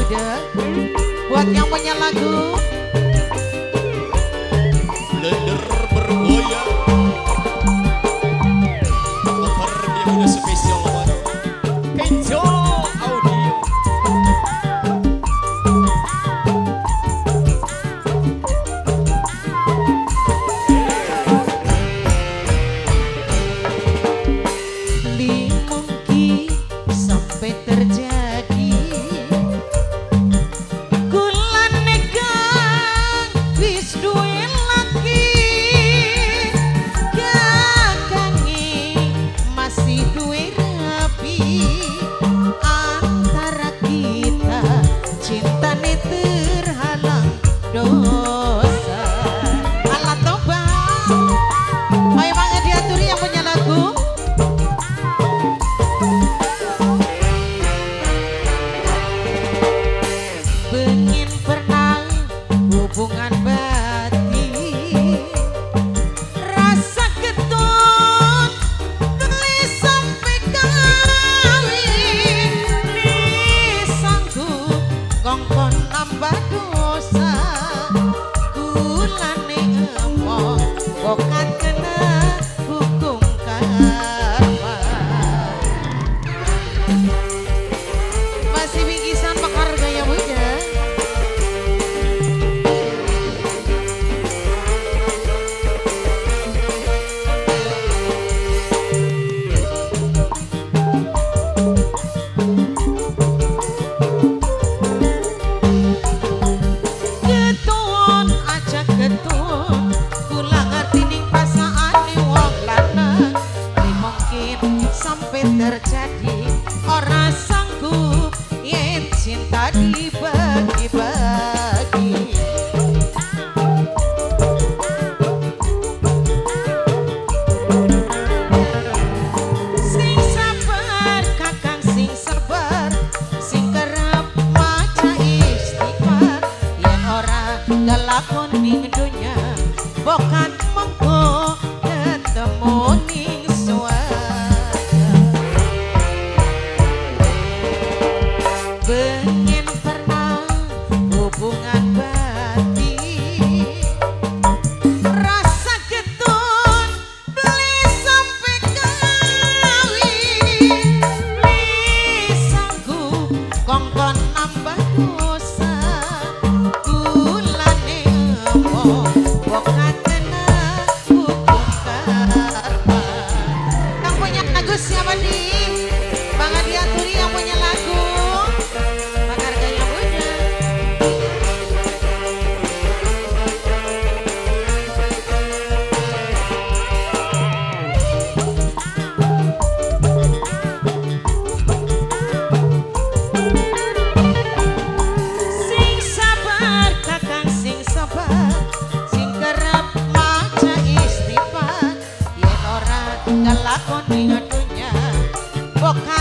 Bunda. Buat yang punya lagu Blender bergoyang, cover dia udah spesial banget. Kenjo Audio. mungkin sampai terjadi kulan negang wis duwe lagi kakangi masih duwe rapi antara kita cintane terhalang dosa ala toba. Ayo banget diaturi yang punya lagu. Pengen pernah hubungan batin rasa ketun tulis sampai kawin lisangku kongkon nambah dosa kulane emoh bokan kena hukum karma masih bingkisan bakar gaya Bunda. Ketun aja ketun kula ngerti ning pasaane wong lanang ini mungkin sampai terjadi ora sanggup yen cinta dibagi-bagi. Sing sabar kakang sing sabar sing kerep maca istighfar yen ora ngelakon ning dunya bokan mengko ketemu ning swarga. Pengen pernah hubungan batin rasa ketun beli sampai kawin lisangku kongkon nambah dosa kulane emoh bokan kena hukum karma. Yang punya lagu siapa nih? Bang Adiaturi yang punya lagu bakar gaya Bunda. Sing sabar kakang sing sabar sing kerep maca istighfar yen ora ngelakoni dunya bokan